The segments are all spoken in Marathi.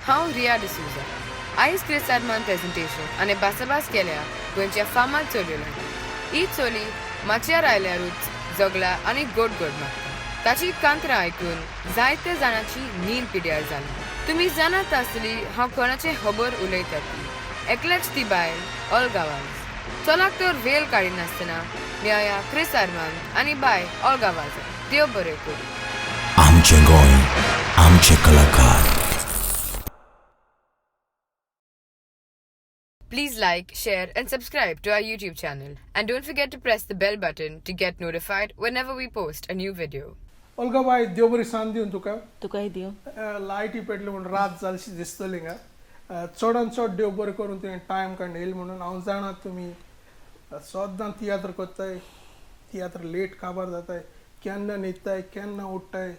हांव रिया डिसूजा. आयज क्रिस आर्मान प्रेझेंटेशन आनी बासाबास केल्या गोंयच्या फामाद चलयांनी. ही चली माचयेर आयल्यारूच जगला आनी गोड गोड मागता. ताची कांतरां आयकून जायते जाणांची नील पिड्यार जाली. तुमी जाणात आसतली हांव कोणाचे खबर उलयता ती. एकलेच ती बायल ऑल्गा वाझ. चलाक तर वेळ काडिनासतना मेळया क्रिस आर्मान आनी बाय ऑल्गा वाझ. देव बरें करूं. आमचें गोंय, आमचे कलाकार. Please like, share, and subscribe to our YouTube channel. And don't forget to press the bell button to get notified whenever we post a new video. Olga बाय देव बरी सांज दिवन तुकाय दियो लायटी पेटली म्हणून रात जालशी दिसतली हांगा चडान चड देव बरें करून तुवें टायम काडून येयले म्हणून हांव जाणा तुमी सद्दां तियात्र कोत्ताय तियात्र लेट काबार जाताय केन्ना न्हिदताय केन्ना उठताय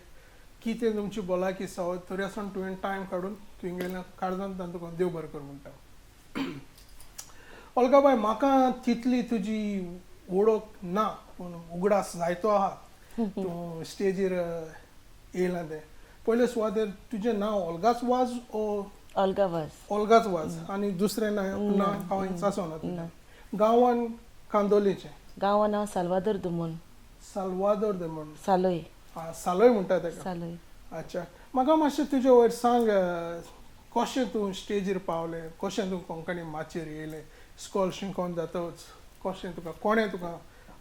कितें तुमची भलायकी सवय तरी आसून तुवें टायम काडून तुवें काडजान तुका देव बरें कर म्हणटा. ओल्गा बाय म्हाका तितली तुजी वळख ना पूण उगडास जायतो आहा तूं स्टेजीर येयला तें. पयले सुवातेर तुजें नांव ओल्गाच वाझ ओ ऑल्गा वाझ. ओल्गाच वाझ आनी दुसरें नांव हांवें सांसोना तुजें. गांवान कांदोलीचें. गांवान हांव साल्वादोर दुमोन. साल्वादोर दे म्हण सालोय. सालोय म्हणटा तेका. सालोय. अच्छा म्हाका मातशें तुजे वयर सांग कशें तूं स्टेजीर पावलें कशें तूं कोंकणी माचयेर येयलें स्कॉल शिकोवन जातच कशें तुका कोणें तुका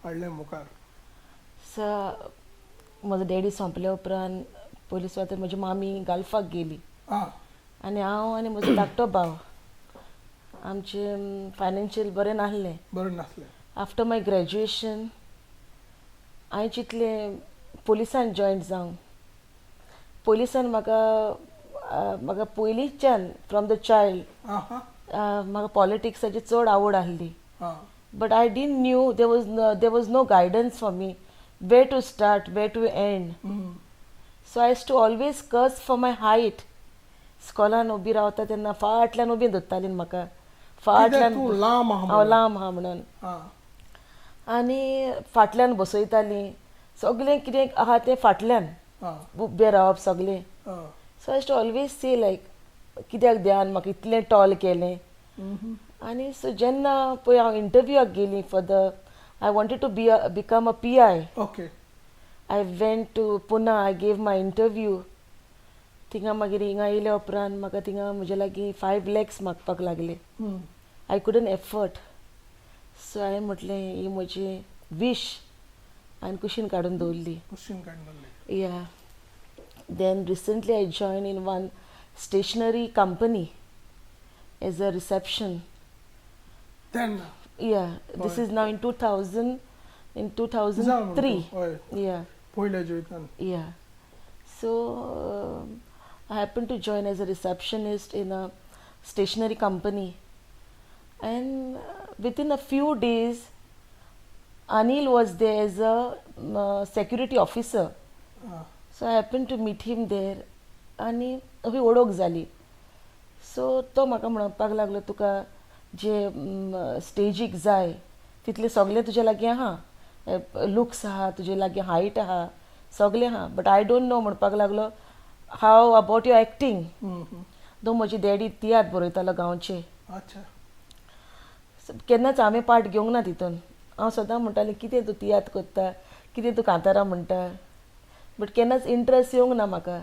हाडलें मुखार. म्हजो डॅडी सोंपल्या उपरांत पयलीं सुवातेर म्हजी मामी गाल्फाक गेली आनी हांव आनी म्हजो धाकटो भाव आमचें फायनान्शियल बरें नासलें. बरें नासलें. आफ्टर माय ग्रॅज्युएशन हांवें चिंतलें पुलिसान जॉयन जावंक. पुलिसान म्हाका पयलींच्यान फ्रॉम द चायल्ड म्हाका पॉलिटिक्साची चड आवड आसली. But I didn't knew there was no guidance for me where to start, where to end. So I used to always curse for my height. स्कॉलान उबी रावता तेन्ना फाटल्यान उबी धरताली म्हाका. फाटल्यान हांव लांब आहा म्हणून आनी फाटल्यान बसयतालीं. सगळें कितें आहा तें फाटल्यान उबें रावप सगळें. So I too always say like कित्याक ध्यान म्हाका इतलें टॉल केलें. आनी सो जेन्ना पळय हांव इंटरव्यूआक गेली for the I wanted to become a PI. Okay. I went to Pune. I gave my interview. थिंगा मागीर हिंगा येयल्या उपरांत म्हाका थिंगा म्हजे लागीं 5 lakhs मागपाक लागले. I couldn't afford. So हांवें म्हटलें ही म्हजी wish हांवें कुशीन काडून दवरली. कुशीन काडून दवरली. Yeah. Then recently I joined in one stationery company as a reception. Then Yeah, this is now in 2003. Yeah. पयल्या जिवितान. Yeah. So I happened to join as a receptionist in a stationery company, and within a few days, Anil was there as a security officer. So I happened to meet him there, आनी ही ओळख जाली. So तो म्हाका म्हणपाक लागलो तुका जे स्टेजीक जाय तितलें सगळें तुजे लागीं आहा. लुक्स आहा तुजे लागीं हायट आहा सगळें आहा. बट आय डोंट नो म्हणपाक लागलो हाव अबावट युअर एक्टींग. तो म्हजी डॅडी तियात्र बरयतालो गांवचे. केन्नाच हांवें पार्ट घेवंक ना तितून. हांव सदां म्हणटालें कितें तूं तियात्र कोत्ता कितें तूं कांतारां म्हणटा. बट केन्नाच इंट्रस्ट येवंक ना म्हाका.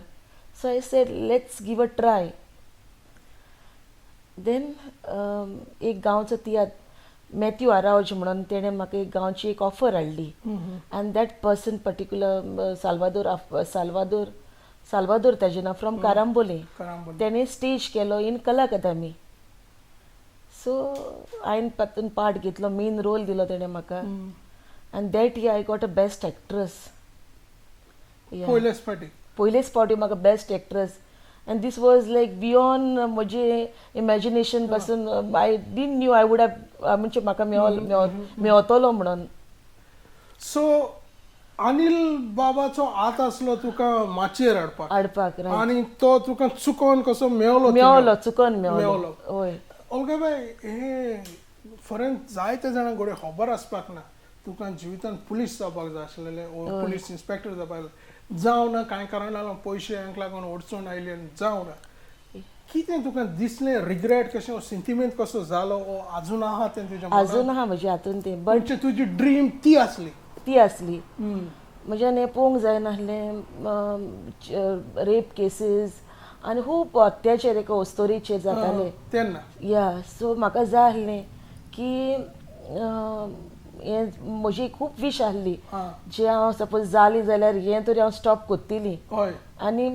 So I said let's give a try. Then एक गांवचो तियात्र मॅथ्यू आरावज म्हणून तेणें म्हाका एक गांवची एक ऑफर हाडली. आनी दॅट पर्सन पर्टिक्युलर साल्वादोर तेजें नांव फ्रॉम कारांबोली. तेणें स्टेज केलो इन कला अकादमी. सो हांवें तातूंत पार्ट घेतलो. मेन रोल दिलो तेणें म्हाका. आनी that year I got a best actress. पयलेच फावटी म्हाका best actress. And this was like beyond म्हजे इमॅजिनेशन पासून. I didn't new I would have म्हणजे म्हाका मेवतलो म्हणून. सो अनिल बाबाचो हात आसलो तुका माचयेर हाडपाक आनी तो तुका चुकोवन कसो मेवलो. चुकोवन मेवलो. हय. ओल्गा बाय हे फॉरेन जायते जाणांक घोडे खबर आसपाक ना तुका जिवितान पुलीस जावपाक जाय आसलेलें ओ पुलीस इन्स्पेक्टर जावपाक जावं ना कांय कारण लागून पयशे हांक लागून अडचण आयली आनी जावं ना. कितें तुका दिसलें रिग्रेट कशें सेंटिमेंट कसो जालो ओ अजून आहा तें तुज्या अजून आहा म्हजे हातून ते बट म्हणजे तुजी ड्रीम ती आसली ती असली म्हज्यान हें पळोवंक जायनासलें रेप केसीस आनी खूब अत्याचार एका वस्तोरीचेर जाताले तेन्ना या सो म्हाका जाय आसलें की हें म्हजी खूब विश आसली हां जे हांव सपोज जाली जाल्यार हें तरी हांव स्टॉप कोत्तिली हय आनी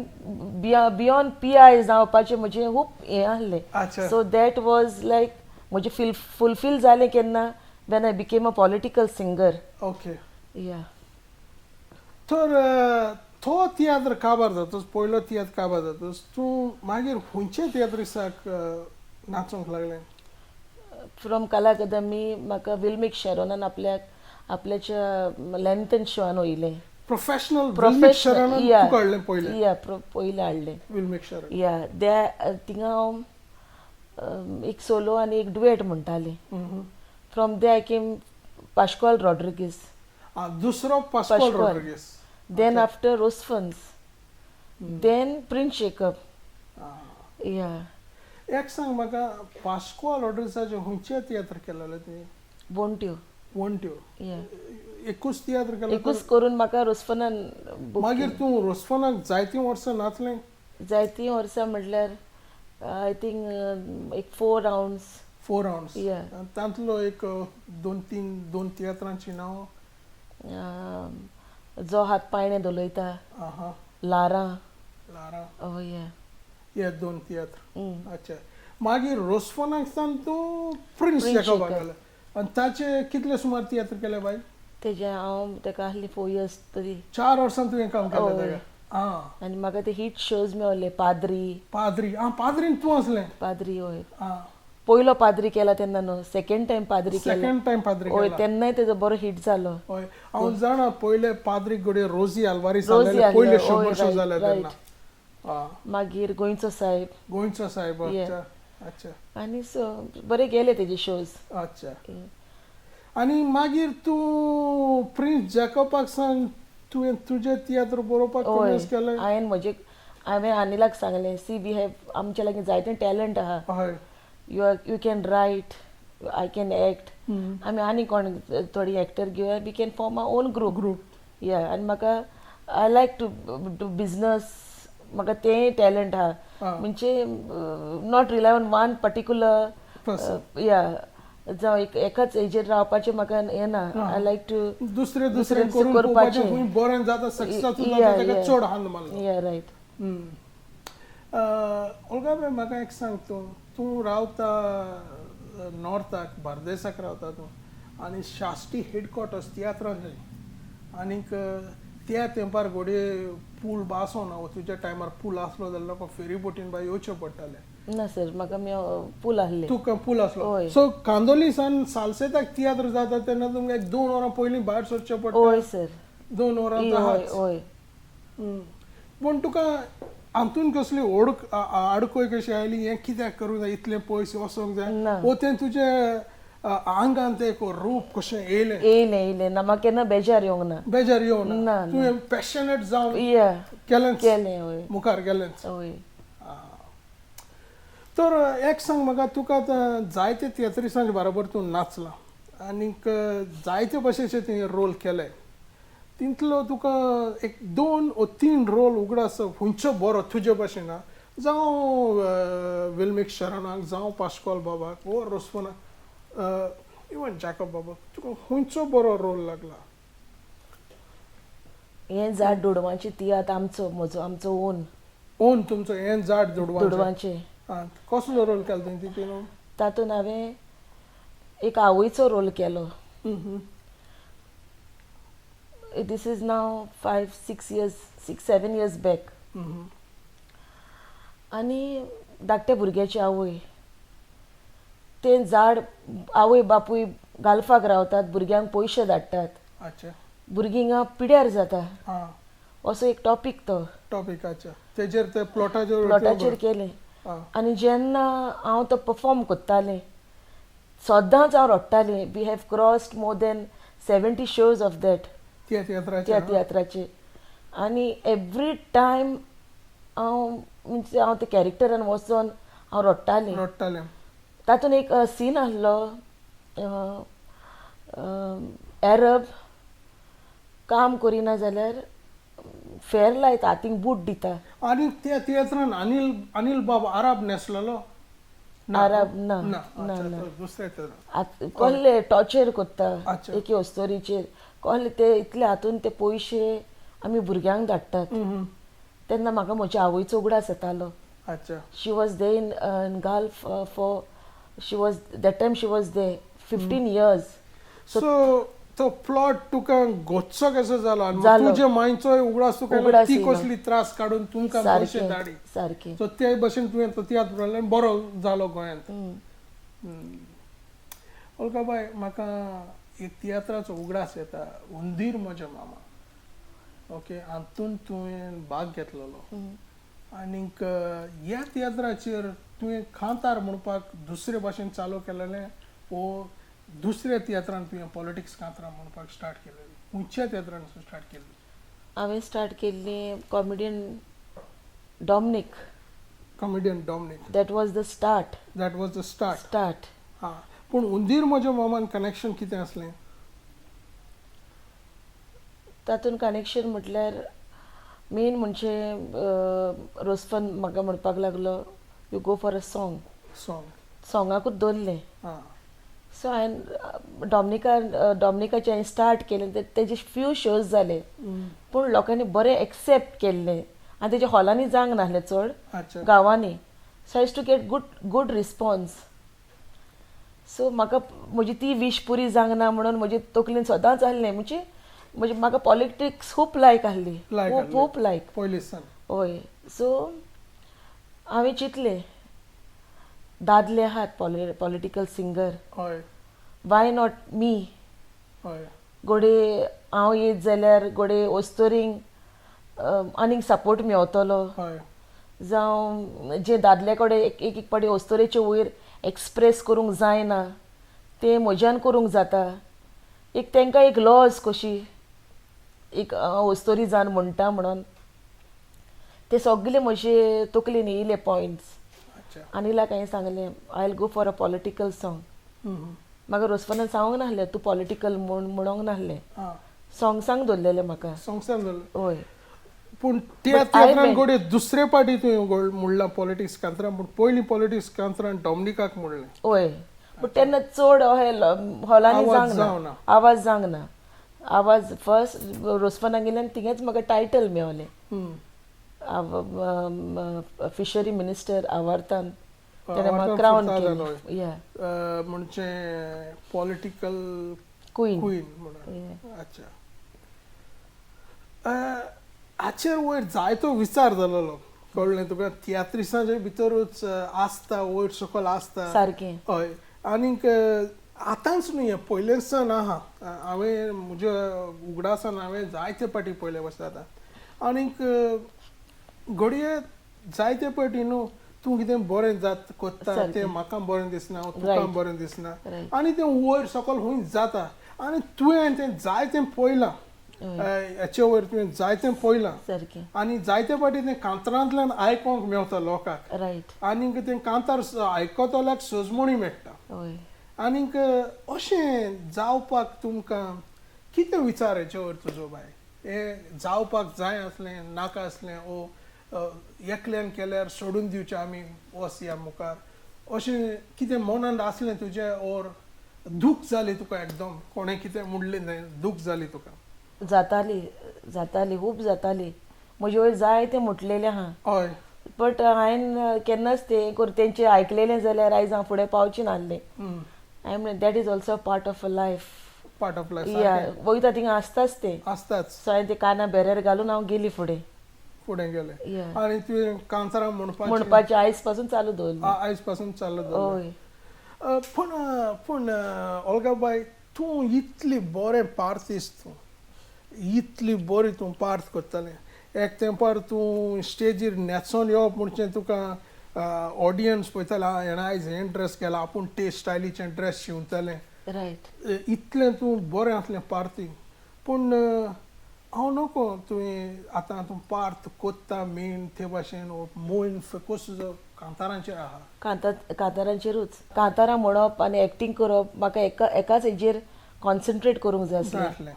बियॉन्ड PI जावपाचें म्हजें खूब हें आसलें अच्छा. सो दॅट वॉज लायक म्हजें फुलफील जालें केन्ना when I became a political singer okay या तर तो तियात्र काबार जातोस पयलो तियात्र काबार जातोस तूं मागीर खंयचे तियात्रिसाक नाचोंक लागलें फ्रॉम कला अकादमी म्हाका विल्मिक शेरोनान आपल्याच्या लेंथन शोआन वयलें प्रोफेशनल प्रोफेशनल तूं काडलें पयलें या पयलें हाडलें विल्मेक शरण या थिंगा हांव एक सोलो आनी एक डुएट म्हणटालें from there I came Pascoal Rodrigues दुसरो Pascoal Pascoal. Rodrigues then after Rosefern's then Prince Jacob या एक सांग म्हाका पास्कॉल रॉड्रिगीसाचे खंयचे तियात्र केलेले तुवें बोंट्यो वणट्यो या एकूच तियात्र केलो एकूच करून म्हाका रोसफनान मागीर तूं रोसफोनाक जायतीं वर्सां नाचलें जायतीं वर्सां म्हटल्यार आय थिंक एक 4 राउंड्स 4 राउंड्स Yeah. तांतलो एक दोन तियात्रांची नांव जो हात पायणे दोलयता आहा लारां लारा हय हे दोन तियात्र अच्छा मागीर रोसफोनाक सावन तूं प्रिन्स जेकबाक गेलो आनी ताचे कितले सुमार तियात्र केले बाय तेजे हांव ताका आसली 4 इयर्स तरी 4 वर्सां तुवें काम केलें हय. ताका आं आनी म्हाका ते हिट शोज मेळ्ळे पाद्री पाद्रीन तूं असलें पाद्री हय आं पयलो पाद्री केला तेन्ना न्हू सेकंड टायम पाद्री केला सेकंड टायम पाद्री हय केला तेन्नाय तेजो बरो हिट जालो हय हांव जाणा पयले पाद्री घडये रोजी आल्वारीस रोजी जालेले आल्वारीस, पयले हय, शंबर शो right, जाले right. तेन्ना आं मागीर गोंयचो साहेब गोंयचो साहेब Yeah. अच्छा अच्छा आनी सो बरे गेले तेजे शोज अच्छा आनी मागीर तूं प्रिन्स जॅकबाक सांग तुवें तुजें तियात्र बरोवपाक कमेन्स केलें हांवें अनिलाक सांगलें सी वी हॅव आमचे लागीं जायतें टॅलंट आहा हय you can write I can act आमी आनी कोण थोडी एक्टर घेवया we can form a own group या आनी म्हाका I like to do business म्हाका तें टॅलंट आहा म्हणजे not rely on one particular या जावं एकाच हेजेर रावपाचें म्हाका हें ना आय लायक टू दुसरें दुसरें करून करपाचें. पळोवपाचें खंय बरें जाता सक्सेसफूल Yeah, जाता ताका yeah. चड हांल मारलो या रायट ओल्गा बाय म्हाका एक सांग तूं रावता नॉर्थाक बार्देसाक रावता तूं आनी शास्त्री हेडक्वॉर्टर्स तियात्रान आनीक त्या तेंपार घोडये पूल बासो ना तुज्या टायमार पूल आसलो जाल्यार लोक फेरी बोटीन बाय येवचें पडटालें ना सर म्हाका पूल आहले तुका पूल आसलो हय. सो कांदोली सान सालसेताक तियात्र जाता तेन्ना तुमकां एक 2 वरां पयलीं भायर सरचें हय पडटा सर 2 वरां हय तहाच. हय पूण तुका हातून कसली आडकोय कशी आयली हें कित्याक करूंक जाय इतलें पयस वचोंक जाय ना. वो तें तुजें आंगांत एक रूप कशें येयलें येयलें ना म्हाका केन्ना बेजार येवंक ना बेजार येवना ना, ना. तुवें पॅशनेट जावन या केलेंच केलें हय मुखार गेलेंच हय तर एक सांग म्हाका तुका आतां जायते तियात्रिसांच्या बरोबर तूं नाचला आनीक जायते भशेचे तुवें रोल केले तितलो तुका एक 2 वा 3 रोल उगडा आसा खंयचो बरो तुजे भशेन जावं विल्मिक शरणाक जावं पाश्कॉल बाबाक वो रोसफोनाक इवन जॅकब बाबाक तुका खंयचो बरो रोल लागला हें झाड दुडवांचें तियात्र आमचो ओन ओन तुमचो हें जाड जोडवांचें दुडवांचें कसलो रोल केलो तुवें तितून तातूंत हांवें एक आवयचो रोल केलो this is now 5-6 years 6-7 years back आनी धाकट्या भुरग्याची आवय तें झाड आवय बापूय घालपाक रावतात भुरग्यांक पयशे धाडटात अच्छा भुरगीं पिड्यार जाता हां असो एक टॉपीक तो टॉपिकाच्या तेजेर ते प्लॉटाचेर प्लॉटाचेर केलें आं. आनी जेन्ना हांव तो परफॉर्म कोत्तालें सदांच हांव रडटालें we have crossed more than 70 shows of that त्या त्या तियात्राचे आनी एवरी टायम हांव म्हणजे हांव त्या कॅरेक्टरान वचोन हांव रडटालें रडटालें तातूंत एक सीन आसलो एरब काम करिना जाल्यार फेर लायता हातीक बूट दिता आनी त्या तियात्रान अनिल बाब आराब न्हेसलेलो आराब ना ना ना अच्छा, ना तो दुसऱ्या तियात्रान कहले टॉर्चर करता अच्छा. एके वस्तोरीचेर कहले ते इतले हातून ते पयशे आमी भुरग्यांक धाडटात तेन्ना म्हाका म्हज्या आवयचो उगडास येतालो अच्छा she was there in gulf for she was that time she was there 15 years so तो प्लॉट तुका गोच्चो कसो जालो आनी जालो. तुजे मायचो उगडास तुका उगडास ती येयलो. कसली त्रास काडून तुमकां पयशे सारकें धाडी सारकें सो ते भशेन तुवें तो तियात्र बरो जालो गोंयांत ओळखा बाय म्हाका एक तियात्राचो उगडास येता हुंदीर म्हज्या मामा ओके हातून तुवें भाग घेतलेलो आनीक ह्या तियात्राचेर तुवें कांतार म्हणपाक दुसरे भाशेन चालू केलेलें वो दुसऱ्या तियात्रान तुवें पॉलिटिक्स कांतार म्हणपाक स्टार्ट केलेली खंयच्या तियात्रान स्टार्ट केल्ली हांवें स्टार्ट केल्ली comedian Dominic comedian Dominic that was the start that was the start start हां पूण हुंदीर म्हज्या मामान कनेक्शन कितें आसलें तातूंत कनेक्शन म्हटल्यार मेन म्हणजे रोसफन म्हाका म्हणपाक लागलो you go for a song सॉंगाकूच दवरलें हां सो हांवें डॉमिनिकाचें हांवें स्टार्ट केलें तेजे फ्यू शोज जाले पूण लोकांनी बरें एक्सेप्ट केल्लें आनी तेजे हॉलांनी जावंक नासलें चड अच्छा गांवांनी so I to get good response so म्हाका म्हजी ती वीश पुरी जावंक ना म्हणून म्हजी तकलेन सदांच आहलें म्हणजे म्हाका पॉलिटिक्स खूब लायक आहली खूब लायक पयलीसान हय सो हांवें चिंतलें दादले आहात पॉलिटिकल सिंगर हय वाय नॉट मी हय गोडे हांव येत जाल्यार गोडे वस्तोरींक आनीक सपोर्ट मेवतलो हय जावं जे दादले कडेन एक पाटी वस्तोरेचे वयर एक्सप्रेस करूंक जायना ते म्हज्यान करूंक जाता एक तांकां एक लॉज कशी एक वस्तोरी जावन म्हणटा म्हणून ते सगळे म्हजे तकलेन येयले पॉयंट्स अच्छा अनिलाक हांवें सांगलें I will go for a political song म्हाका रोसफनान सांगूंक नासलें तूं पॉलिटिकल म्हणूंक नासलें हां सॉंग्सांक दवरलेलें म्हाका संवसार जालो हय पूण त्या तियात्रान गोडे दुसरे पाटी तुवें म्हणलां पॉलिटिक्स कांतरान पूण पयलीं पॉलिटिक्स कांतरान डॉमिनिकाक म्हणलें हय पूण तेन्ना चड हॉलांनी आवाज जावंक जावना. ना आवाज जावंक ना आवाज फर्स्ट रोसफनाक गेल्यान तिगेंच म्हाका टायटल मेवलें फिशरी मिनिस्टर आवार्थान तेणें म्हाका क्रावन केलें या म्हणजे पॉलिटिकल क्वीन क्वीन म्हणून अच्छा हाचेर वयर जायतो विचार जालोलो कळ्ळें तुका तियात्रिसांचे भितरूच आसता वयर सकयल आसता सारकें हय आनीक आतांच न्ही हें पयलेसान आहा हांवें म्हज्या उगडासान हांवें जायते पाटी पयले वचता आतां आनीक घडये जायते पाटी न्हू तूं कितें बरें जात कोत्ता तें म्हाका बरें दिसना तुका बरें दिसना आनी तें वयर सकयल खंय जाता आनी तुवें तें जायतें पयलां हेचे वयर तुवें जायतें पयलां सारकें आनी जायते पाटी तें कांतरांतल्यान आयकोंक मेवता लोकांक रायट आनीक तें कांतार आयकतल्याक सजमणी मेळटा हय आनीक अशें जावपाक तुमकां कितें विचार हेचे वयर तुजो बाय हें जावपाक जाय आसलें नाका आसलें ओ एकल्यान केल्यार सोडून दिवचें आमी वस या मुखार अशें कितें मनांत आसलें तुजें ओर दूख जाली तुका एकदम कोणें कितें म्हणलें न्हय दूख जाली तुका जाताली खूब जाताली म्हजे वयर जायतें म्हटलेलें आहा हय बट हांवें केन्नाच तें तेंचें आयकलेलें जाल्यार आयज हांव फुडें पावचें नासलें हांवें म्हणलें that is also part of a life part of life या वयता थिंगा आसताच तें आसताच सो हांवें ते काना बेऱ्यार घालून हांव गेली फुडें फुडें गेलें Yeah. आनी तुवें कांतारां म्हणपाचें आयज पासून चालू दवरलें आयज पासून चालू दवरलें. हय पूण ऑल्गा बाय तूं इतली बरें पार्टिस्ट तूं इतली बरी तूं पार्ट करतालें एक तेंपार तूं स्टेजीर न्हेसोन येवप म्हणचें तुका ऑडियन्स पळयताले हेणें आयज हें ड्रेस केला आपूण ते स्टायलीचें ड्रेस शिंवतालें रायट इतलें तूं बरें आसलें पार्टीक पूण हांव नोको तुवें आतां तूं पार्थ कोत्ता मेन ते भाशेन मोइन कसो कांतारांचेर आहा कांतारांचेरूच कांतारां म्हणप आनी एक्टींग करप म्हाका एकाच हेजेर कॉन्सन्ट्रेट करूंक जाय जाय आसलें आसलें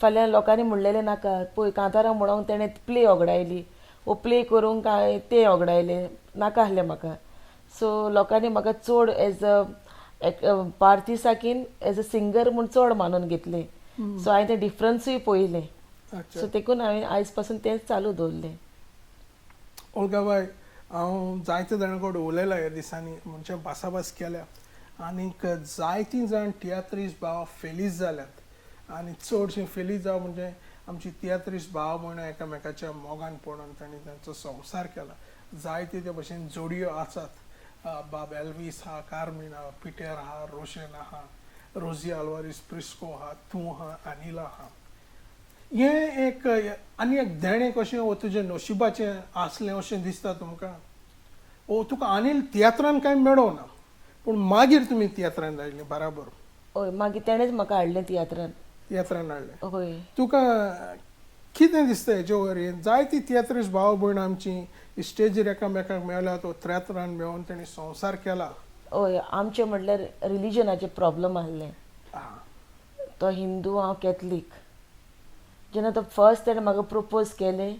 फाल्यां लोकांनी म्हणलेलें नाका पळय कांतारां म्हणूंक तेणें प्ले ओगडायली वो प्ले करूंक तें ओगडायलें नाका आसलें म्हाका सो लोकांनी म्हाका चड एज अ पार्थी साकीन एज अ सिंगर म्हूण चड मानून घेतलें सो हांवें तें डिफरन्सूय पळयलें अच्छा सो देखून हांवें आयज पासून तेंच चालू दवरलें ओल्गा बाय हांव जायते जाणां कडेन उलयलां ह्या दिसांनी म्हणजे भासाभास केल्या आनीक जायतीं जाण तियात्रीस्ट भाव फेलीज जाल्यात आनी चडशीं फेलीज जावं म्हणजे आमची तियात्रीस्ट भाव भयणां एकामेकाच्या मोगान पडून तांणी तांचो संवसार केला जायते ते भशेन जोडयो आसात बाब एल्वीस आहा कार्मीन आहा पिटर आहा रोशन आहा रोजी आल्वारीस प्रिस्को आहा तूं आहा अनिल आहा हें एक आनी एक देणें कशें वो तुजें नशिबाचें आसलें अशें दिसता तुमकां ओ तुका अनिल तियात्रान कांय मेळोना पूण मागीर तुमी तियात्रान आयलीं बराबर हय मागीर तेणेंच म्हाका हाडलें तियात्रान तियात्रान हाडलें हय तुका कितें दिसता हेजे वरी जायतीं तियात्रीस्ट भाव भयण आमची स्टेजीर एकामेकाक मेळ्ळ्यात वो तियात्रान मेळोन तेणी संवसार केला हय आमचें म्हणल्यार रिलिजनाचे प्रॉब्लम आसलें तो हिंदू हांव कॅथलीक जेन्ना तो फर्स्ट तेणें म्हाका प्रपोज केलें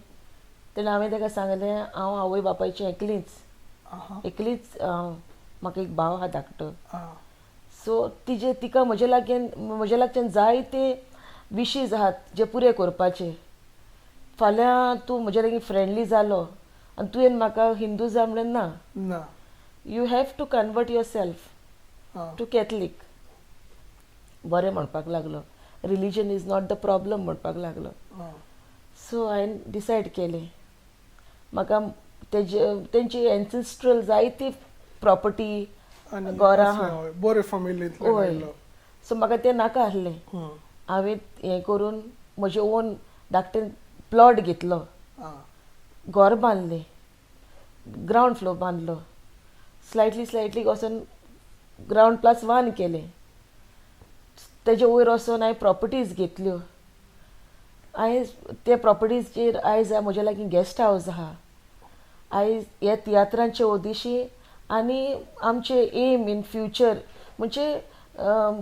तेन्ना हांवें ताका सांगलें हांव आवय बापायचें एकलीच म्हाका एक भाव आहा धाकटो सो तिका म्हजे लागच्यान जायते विशीज आहात जे पुरे करपाचे फाल्यां तूं म्हजे लागीं फ्रेंडली जालो आनी तुवें म्हाका हिंदू जा म्हणून ना you have to convert yourself to Catholic बरें म्हणपाक लागलो religion is not the problem म्हणपाक लागलो सो हांवें डिसायड केलें म्हाका तेंची एन्सेस्ट्रल जायती प्रॉपर्टी घरां आहा बरे फॅमिलींतल्यान सो म्हाका तें नाका आसलें हांवें हें करून म्हजें ओन धाकटें प्लॉट घेतलो घर बांदलें ग्रावंड फ्लोर बांदलो स्लायटली वचून ग्रावंड +1 केलें तेजे वयर वचून हांवें प्रॉपर्टीज घेतल्यो आयज ते प्रॉपर्टीचेर आयज म्हजे लागीं गेस्ट हावज आहा आयज हे तियात्रांचे ओदिशी आनी आमचे एम इन फ्युचर म्हणजे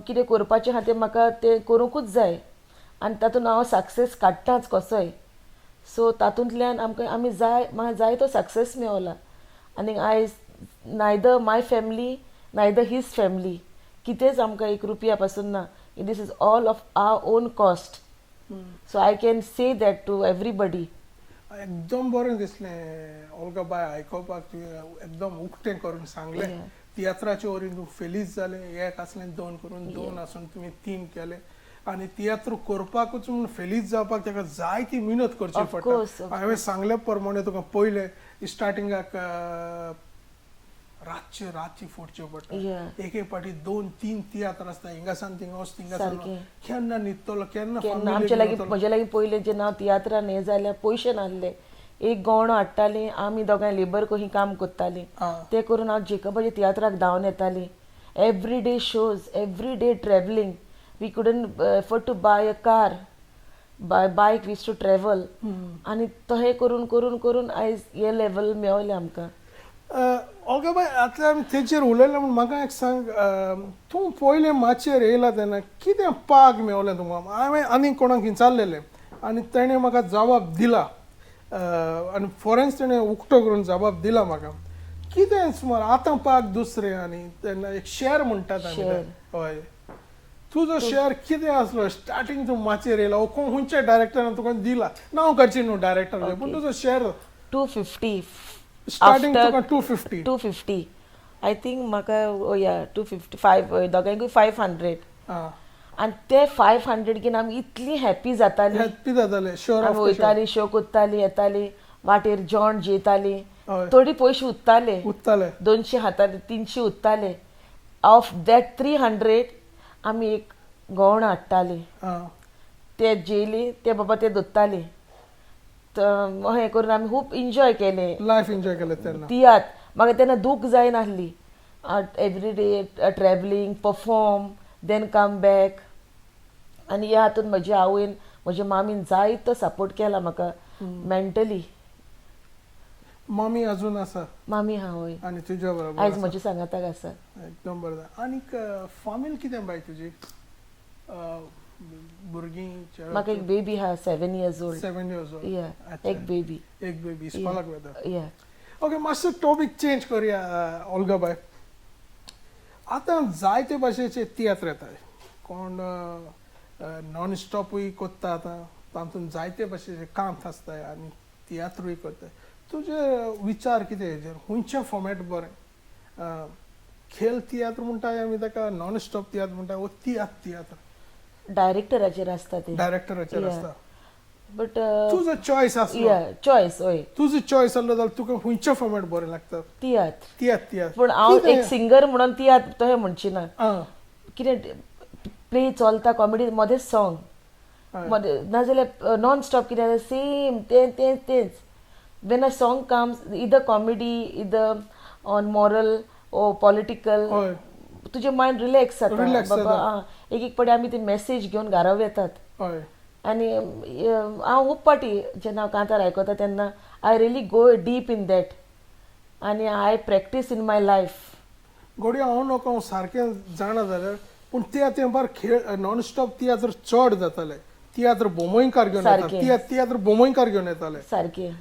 कितें करपाचें आहा तें म्हाका तें करूंकूच जाय आनी तातूंत हांव सक्सेस काडटाच कसोय सो तातूंतल्यान म्हाका जाय तो सक्सेस मेवला आनी आयज neither my family neither his family कितेंच आमकां 1 रुपया पासून ना this is all of our own cost so I can say that to everybody एकदम बरें दिसलें ओल्गा बाय आयकोपाक तुवें एकदम उक्तें करून सांगलें तियात्राचे वरीन तूं फेलीज जालें एक आसलें 2 करून 2 आसून तुमी 3 केलें आनी तियात्र करपाकूच म्हूण फेलीज जावपाक ताका जायती मेहनत करची पडटा हांवें सांगले प्रमाणे तुका पयलें स्टार्टिंगाक रातची फोडच्यो पडटा एक पाटी 2-3 तियात्र आसता हिंगासान थिंगा वच थिंगासान केन्ना न्हिदतलो केन्ना आमचे लागीं म्हजे लागीं पयलें जेन्ना हांव तियात्रान हें जाल्यार पयशे नासले एक गवणो हाडटालीं आमी दोगांय लेबर कशी काम करतालीं तें करून हांव जेकबाच्या तियात्राक धांवन येतालीं every day shows every day travelling we couldn't afford to buy a car bike वीज टू ट्रॅवल आनी तहें करून करून करून आयज हे लेवल मेवलें आमकां ओके बाय आतां आमी तेचेर उलयलें म्हूण म्हाका एक सांग तूं पयलें माचयेर येयला तेन्ना कितें पाग मेवलें तुमकां हांवें आनी कोणाक विचारलेलें आनी तेणें म्हाका जबाब दिला आनी फॉरेन्स तेणें उक्तो करून जबाब दिला म्हाका कितें सुमार आतां पाग दुसरें आनी तेन्ना एक शेअर म्हणटात आमी हय तुजो शेअर कितें आसलो स्टार्टींग तूं माचयेर येयला खंयच्या डायरेक्टरान तुका दिला नांव काडची न्हू डायरेक्टर पूण तुजो share 250 starting Tuka 250 I think म्हाका 255 दोगांयकूय 500 आनी ते 500 घेवन आमी इतली हॅप्पी जाताली शोर वयताली शो कोत्ताली येताली वाटेर जेवण जेयताली थोडी पयशे उत्ताले 200 हाताले 300 उत्ताले ऑफ दॅट 300 आमी एक गवण हाडटाली ते जेयली ते बाबा ते दोत्ताली हें करून आमी खूब एन्जॉय केलें लायफ एन्जॉय केलें तेन्ना तियात म्हाका तेन्ना दूख जायनासली every day travelling perform then come back आनी ह्या हातूंत म्हज्या आवयन म्हज्या मामीन जायतो सपोर्ट केला म्हाका मेंटली मम्मी अजून आसा मामी हा होय आणि तुझ्या बरोबर आयज आसा? म्हज्या सांगाताक आसा एकदम बरें आनी फामील कितें बाय तुजी भुरगीं म्हाका एक बेबी हा 7 years old 7 years old या अच्छा. एक बेबी एक बेबी इस्कॉलाक वता या ओके मातसो टॉपिक चेंज करुया ओल्गा बाय आतां जायते भाशेचे तियात्र येताय कोण नॉन स्टॉपूय कोत्ता आतां तातूंत जायते भाशेचे कांत आसताय आनी तियात्रूय कोत्ताय तुजे विचार कितें हेजेर खंयचें फॉर्मेट बरें खेल तियात्र म्हणटाय आमी ताका नॉन स्टॉप तियात्र म्हणटाय वो तियात्र डायरेक्टराचेर आसता ते डायरेक्टराचेर Yeah. आसता बट तुजो चॉयस आसलो या चॉयस होय तुजो चॉयस आसलो जाल्यार तुका खंयचें फॉर्मेट बरें लागता तियात्र तियात्र पूण हांव कितें? एक सिंगर म्हणून तियात्र तशें म्हणची ना आं, कितें प्ले चलता कॉमेडी मदेंच सॉंग हय. मदें नाजाल्यार नॉन स्टॉप कितें सेम तेंच when a song comes either comedy either on moral ओ पॉलिटिकल हय तुजें मायंड रिलॅक्स जाता Relax बाबा जाता. एक पाटी आमी ती मेसेज घेवन घराव येतात हय आनी हांव खूब पाटी जेन्ना हांव कांतार आयकता तेन्ना I really go deep in that आनी I practise in my life घोडी हांव नको हांव सारकें जाणा जाल्यार पूण त्या तेंपार खेळ नॉन स्टॉप तियात्र चड जाताले तियात्र बोमोयकार घेवन सारकें. येताले तियात्र बोमोयकार घेवन येताले सारकें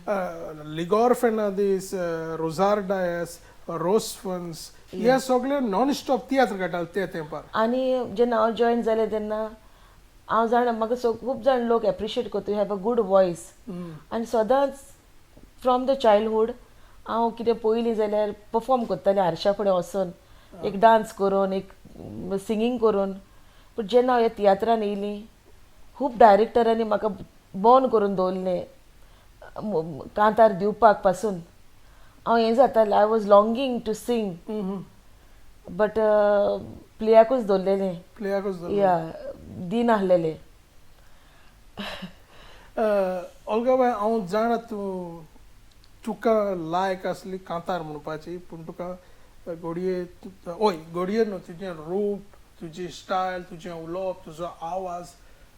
लिगोर फेर्नांदीस रोजार डायस रोसफन्स हे सगळे नॉन स्टॉप तियात्र काडटाले त्या तेंपार आनी जेन्ना हांव जॉयन जालें तेन्ना हांव जाणा म्हाका खूब जाण लोक एप्रिशिएट करता you have a good voice आनी सदांच फ्रॉम द चायल्डहूड हांव कितें पयलीं जाल्यार परफॉर्म करतालें हारशा फुडें वचून एक डान्स करून एक सिंगींग करून पूण जेन्ना हांव ह्या तियात्रान येयलीं खूब डायरेक्टरांनी म्हाका बोन करून दवरलें कांतार दिवपाक पासून हांव हें जातालें I was longing to sing but प्लेयाकूच दवरलेलें प्लेयाकूच या दिन आहलेले ओल्गाबाय हांव जाणा तूं तुका लायक आसली कांतार म्हणपाची पूण तुका घोडये घोडये न्हू तुजें रूप तुजी स्टायल तुजें उलोवप तुजो आवाज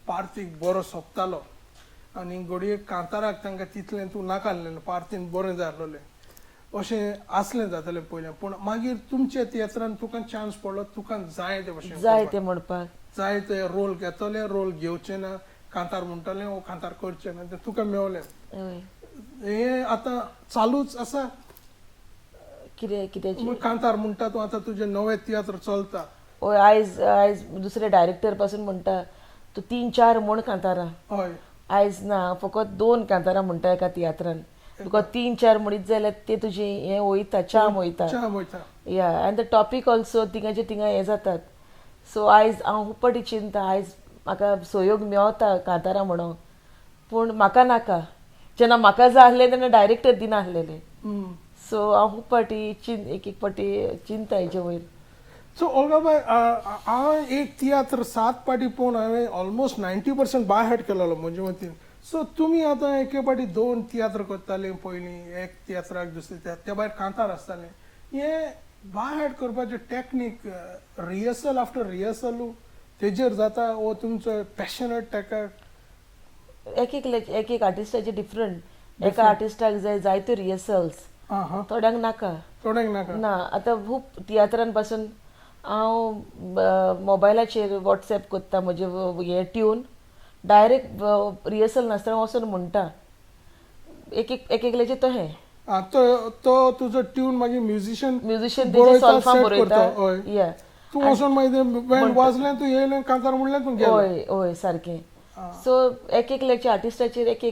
पार्थीक बरो सोंपतालो आनी घोडये कांताराक तांकां तितलें तूं नाकाल्लें पार्थीन बरें जाय आसलें अशें आसलें जातालें पयलें पूण मागीर तुमच्या तियात्रान तुका चान्स पडलो तुका जाय ते भशेन जाय ते म्हणपाक जाय ते रोल घेतले रोल घेवचे ना कांतार म्हणटलें वो कांतार करचें ना तें तुका मेवलें हय हें आतां चालूच आसा कितें कितें कांतार म्हणटा तूं आतां तुजें नवें तियात्र चलता हय आयज आयज दुसरे डायरेक्टर पासून म्हणटा तूं 3-4 म्हण कांतारां हय आयज ना फकत 2 कांतारां म्हणटा एका तियात्रान तुका 3-4 म्हणीत जाल्यार ते तुजें हें वयता चाम वयता च्या वयता या आनी द टॉपीक ऑल्सो तिंगाचे थिंगा हें जातात सो आयज हांव खूब पाटी चिंता आयज म्हाका सहयोग मेवता कांतारां म्हणून पूण म्हाका नाका जेन्ना म्हाका जाय आसलें तेन्ना डायरेक्टर दिना आसलेले सो हांव खूब पाटी एक पाटी चिंता हेजे वयर सो ओल्गाबाय हांव एक तियात्र 7 पाटी पळोवन हांवें ऑलमोस्ट 90% बाय हार्ट केलेलो म्हणजे मतीन सो तुमी आतां एके पाटी 2 तियात्र करताले पयलीं एक तियात्राक दुसरे त्या भायर कांतार आसतालें हें बाय हार्ट करपाचें टॅक्नीक रिहर्सल आफ्टर रिहर्सलू तेजेर जाता वो तुमचो पॅशनेट ताका एक आर्टिस्टाचे डिफरंट एका आर्टिस्टाक जाय जायत्यो रिहर्सल्स आं हां थोड्यांक नाका थोड्यांक नाका ना आतां खूब तियात्रान पासून हांव मोबायलाचेर वॉट्सॅप करता म्हजे हे ट्यून डायरेक्ट रिहर्सल नासतना वचून म्हणटा एकल्याचें तहें तो तुजो ट्यून मागीर म्युझिशियन म्युझिशियन तेजे सॉल्फां बरयता या तूं वचून मागीर वाजलें तूं येयलें कांतार म्हणलें तूं गेलो हय हय सारकें सो एकल्याच्या आर्टिस्टाचेर हे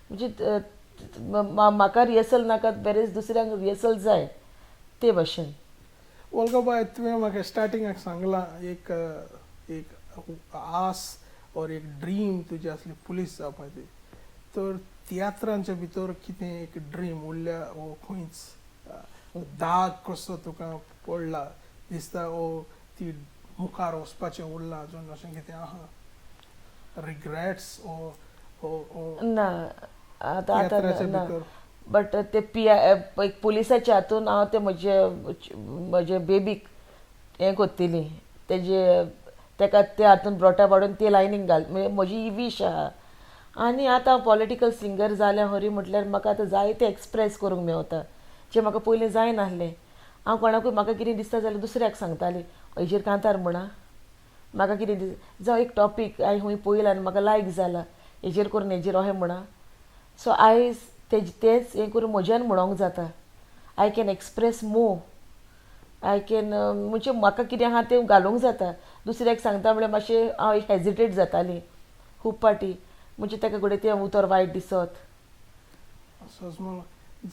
म्हणजे म्हाका रिहर्सल नाका बेरेच दुसऱ्यांक रिहर्सल जाय ते भाशेन ओल्गाबाय तुवें म्हाका स्टार्टिंगाक सांगलां एक आस और एक ड्रीम तुजी आसली पुलीस जावपाची तर तियात्रांच्या भितर कितें एक ड्रीम उरल्या वो खंयच दाग कसो तुका पडला दिसता वो ती मुखार वचपाचें उरलां अजून अशें कितें आहा रिग्रेट्स ना आतां तियात्राच्या ना भितर बट ते एक पुलिसाच्या हातून हांव ते म्हजे बेबीक हें कोत्तिली तेजे तेका ते हातून ब्रोटा पाडून ते लायनीक घाल म्हणजे म्हजी ही वीश आहा आनी आतां हांव पॉलिटिकल सिंगर जालें खरी म्हटल्यार म्हाका आतां जायतें एक्सप्रेस करूंक मेवता जें म्हाका पयलीं जाय नासलें. हांव कोणाकूय म्हाका कितें दिसता जाल्यार दुसऱ्याक सांगतालें हेजेर कांतार म्हणा म्हाका कितें जावं एक टॉपीक हांवें खूंय पळयला आनी म्हाका लायक जाला हेजेर करून हेजेर अहें म्हणा. सो आयज तेच हें करून म्हज्यान म्हणोंक जाता. I can express more. I can म्हणजे म्हाका कितें आहा तें घालूंक जाता. दुसऱ्याक सांगता म्हळ्यार मातशें हांव हेजिटेट जातालीं खूब पाटी म्हणजे ताका घडये तें उतर वायट दिसत. सजमून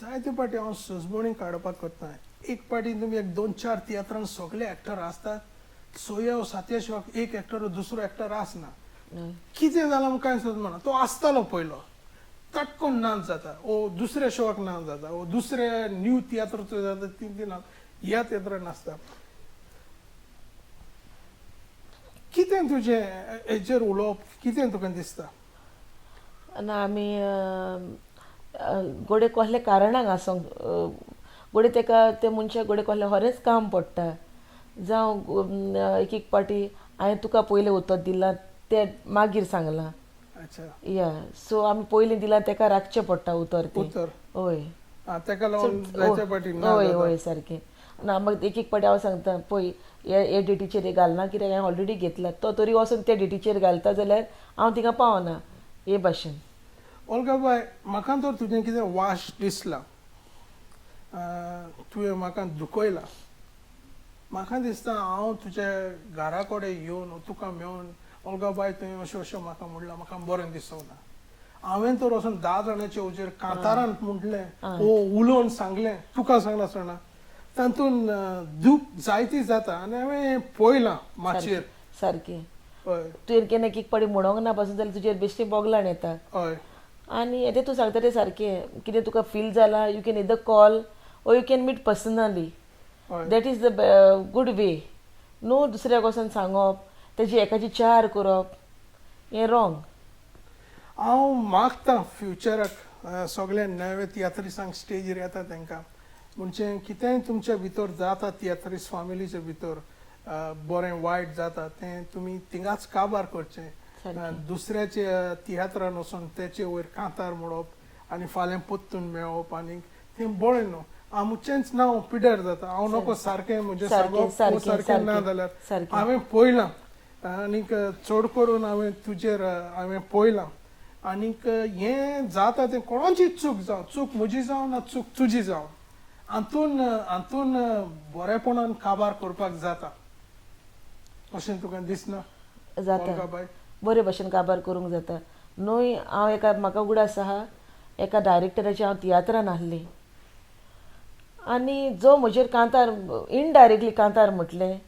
जायते पाटी हांव सजमणी काडपाक करता. एक पाटी तुमी एक 2-4 तियात्रान सगळे एक्टर आसतात 6 वा 7 शिवाय एक एक्टर दुसरो एक्टर आसना. कितें जालां कांय सजमना तो आसतालो पयलो तटकून नाच जाता ओ दुसऱ्या शोवाक नाच जाता ओ दुसऱ्या न्यू तियात्र जाता ती ना ह्या तियात्रान नाचता. कितें तुजें हेजेर उलोवप कितें तुका दिसता? आनी आमी घोडे कसले कारणाक आसूंक घोडे ताका ते मनशाक घोडे कसलें खरेंच काम पडटा. जावं एक पाटी हांवें तुका पयलें उतर दिलां तें मागीर सांगलां. अच्छा या सो आमी पयलीं दिलां ताका राखचें पडटा उतर तें. उतर हय ताका लागून जायते पाटी ना हय जाता. हय सारकें. ना म्हाका एक पाटी हांव सांगता पळय हे डेटीचेर हे घालना कित्याक हांवें ऑलरेडी घेतला तो तरी वचून त्या डेटीचेर घालता जाल्यार हांव थिंगा पावना हे भाशेन. ओल्गा बाय म्हाका तर तुजें कितें वाश दिसला तुवें म्हाका दुखयला. म्हाका दिसता हांव तुज्या घरा कडेन येवन तुका मेळोन ओल्गा बाय तुवें अशें अशें म्हाका म्हणलां म्हाका बरें दिसोना. हांवें तर वचून 10 जाणांच्या हाचेर कांतारान म्हटलें ओ उलोवन सांगलें तुका सांगनासतना तातूंत दूख जायती जाता आनी हांवें पळयलां माचयेर. सारकें हय तुवें केन्ना एक पाटी म्हणोंक ना पासून जाल्यार तुजेर बेश्टी बोगलाण येता. हय आनी येते तूं सांगता तें सारकें कितें तुका फील जालां you can either call or you can meet personally. हय that is the good way. No दुसऱ्याक वचोन सांगप तेजी एकाची चार करप हें रॉंग. हांव मागतां फ्युचराक सगळे नवे तियात्रिसांक स्टेजीर येता तांकां म्हणजे कितेंय तुमच्या भितर जाता तियात्रीस फॅमिलीच्या भितर बरें वायट जाता तें तुमी थिंगाच काबार करचें. दुसऱ्याचे तियात्रान वचून तेचे वयर कांतार म्हणप आनी फाल्यां परतून मेळप आनी तें बरें न्हू. आमचेंच नांव पिड्यार जाता. हांव नको सारकें म्हणजे सांगप सारकें ना जाल्यार हांवें पळयलां आनीक चड करून हांवें तुजेर हांवें पळयलां आनीक हें जाता तें कोणाची चूक जावं चूक म्हजी जावं ना चूक तुजी जावं हातून बरेपणान काबार करपाक जाता अशें तुका दिसना? जाता बाय बरे भशेन काबार करूंक जाता. न्हय हांव एका म्हाका उगडास आहा एका डायरेक्टराची हांव तियात्रान आसली आनी जो म्हजेर कांतार इनडायरेक्टली कांतार म्हटलें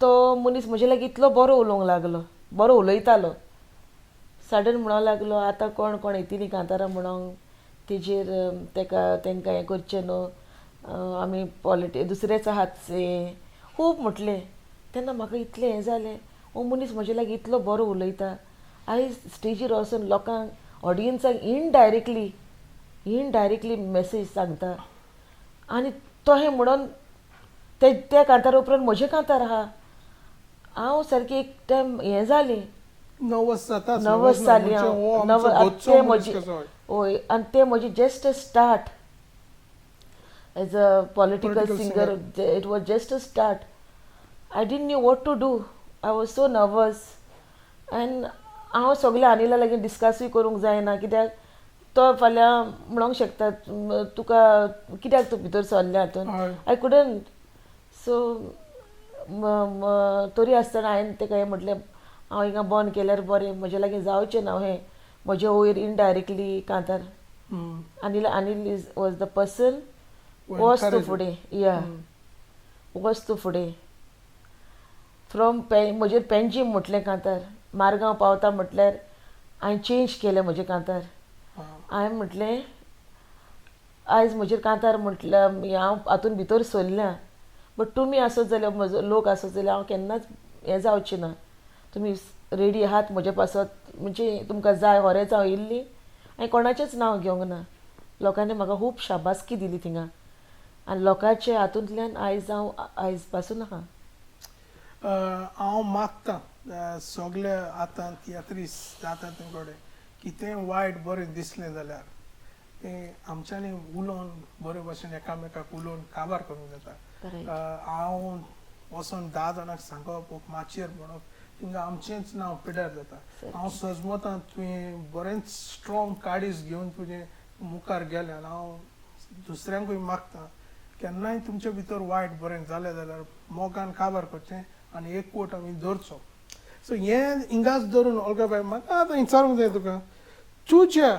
तो मनीस म्हजे लागीं इतलो बरो उलोवंक लागलो बरो उलयतालो. सडन म्हणूंक लागलो आतां कोण कोण येतलीं कांतारां म्हणोंक तेजेर तांकां हें करचें न्हू आमी दुसरेच आहात हें खूब म्हटलें. तेन्ना म्हाका इतलें हें जालें हो मनीस म्हजे लागीं इतलो बरो उलयता. आयज स्टेजीर वचून लोकांक ऑडियन्साक इनडायरेक्टली मेसेज सांगता आनी तो हें म्हणून त्या कांतारा उपरांत म्हजें कांतार आहा. हांव सारकी एक टायम हें जालें नर्वस जाता नर्वस जाली हांव ते म्हजी हय आनी ते म्हजी just a start as a political singer. It was just a start. I didn't knew what to do. I was so nervous and हांव सगळें अनिला लागीं डिस्कसूय करूंक जायना कित्याक तो फाल्यां म्हणोंक शकता तुका कित्याक तूं भितर सरल्या हातून. I couldn't. सो तरी आसतना हांवें ताका हें म्हटलें हांव हिंगा बंद केल्यार बरें म्हजे लागीं जावचें ना हें म्हजे वयर इनडायरेक्टली कांतार. अनिल वॉज द पर्सन वच तूं फुडें या वच तूं फुडें फ्रॉम म्हजेर पेंजीम म्हटलें कांतार मारगांव पावता म्हटल्यार हांवें चेंज केलें म्हजें कांतार. हांवें म्हटलें आयज म्हजेर कांतार म्हटल्यार हांव हातून भितर सरल्या बट तुमी आसत जाल्यार म्हजो लोक आसत जाल्यार हांव केन्नाच हें जावचें ना. तुमी रेडी आहात म्हजे पासत म्हणजे तुमकां जाय होरेच हांव येयल्ली हांवें कोणाचेंच नांव घेवंक ना. लोकांनी म्हाका खूब शाबासकी दिली थिंगा आनी लोकांचे हातूंतल्यान आयज हांव आयज पासून आहा. हांव मागतां सगळे आतां तियात्रीस जाता तेंकडे कितें वायट बरें दिसलें जाल्यार तें आमच्यांनी उलोवन बरे भशेन एकामेकाक उलोवन काबार करूंक जाता. Correct. हांव वचोन 10 जाणांक सांगप माचयेर म्हणप थिंगा आमचेंच नांव पिड्यार जाता. हांव सजमतां तुवें बरेंच स्ट्रॉंग काडीस घेवन तुजें मुखार गेलें आनी हांव दुसऱ्यांकूय मागतां केन्नाय तुमचे भितर वायट बरें जालें जाल्यार मोगान काबार करचें आनी एकवट आमी दवरचो. सो हें हिंगाच धरून ऑल्गा बाय म्हाका आतां विचारूंक जाय तुका तुज्या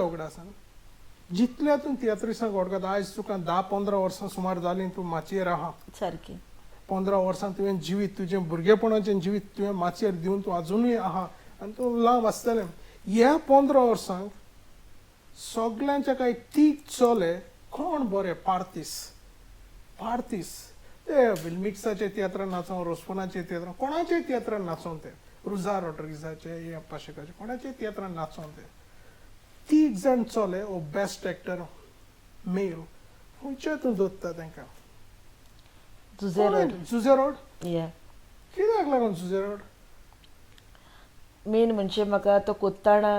उगडासान जितल्या तूं तियात्रिसांक वळखता आयज तुका 10-15 वर्सां सुमार जालीं तूं माचयेर आहा. सारकें. 15 वर्सां तुवें जिवीत तुजें भुरगेपणाचें जिवीत तुवें माचयेर दिवन तूं अजुनूय आहा आनी तूं लांब आसतलें. ह्या 15 वर्सांक सगळ्यांचे कांय तीग चले कोण बरे पार्तीस ते विल्मिक्साचे तियात्रान नाचों रोस्पोनाचे तियात्रान कोणाचे तियात्रान नाचों ते रुजा रॉड्रिगीजाचे या पाशेकाचे कोणाचे तियात्रान नाचों ते तीग जाण चले ओ बेस्ट एक्टर मेल खंयचे तूं दोत्ता तांकां जुझे रोड या कित्याक लागून जुझे रोड मेन म्हणजे म्हाका तो कोत्ताणा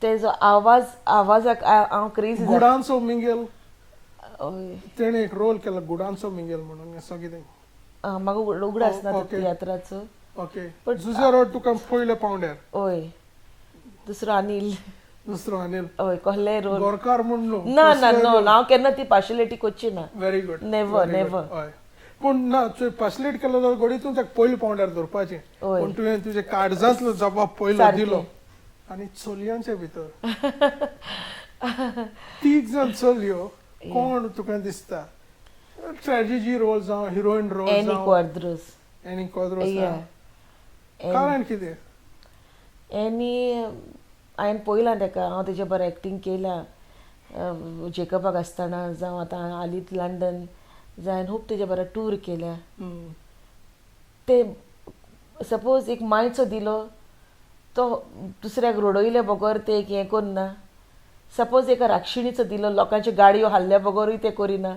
तेजो आवाजाक हांव क्रेजी गुडांचो मिंगेल तेणे एक रोल केला गुडांचो मिंगेल म्हणून असो कितें म्हाका उगड आसना Okay. तियात्राचो. ओके But जुझे रोड तुका पयले पावंड्यार हय दुसरो अनिल दुसरो अनिल हय कहले रोल गोरकार म्हूण न्हू ना ना नो हांव केन्ना ती पार्शलिटी करची ना. Very good Never, never. हय पूण ना तुवें पार्शलेट केलो जाल्यार घडीतून ताका पयले पावंड्यार दवरपाचें हय. पूण तुवें तुजे काळजांतलो जबाब पयलो सारकें. दिलो आनी चलयांचे भितर तीग जाण चलयो कोण तुका दिसता ट्रेजिडी रोल जावं हिरोईन रोल एनी जावं क्वाड्रोस एनी कोद्रोस या कारण कितें एनी हांवें पयलां ताका हांव तेजे बरें एक्टींग केल्या जेकबाक आसतना जावं आतां हालींच लंडन जावं हांवें खूब तेजे बरें टूर केल्या. ते सपोज एक मायचो दिलो तो दुसऱ्याक रडयले बगर ते एक हें करना. सपोज एका राक्षिणीचो दिलो लोकांच्यो गाडयो हाल्ल्या बगरूय ते करिना.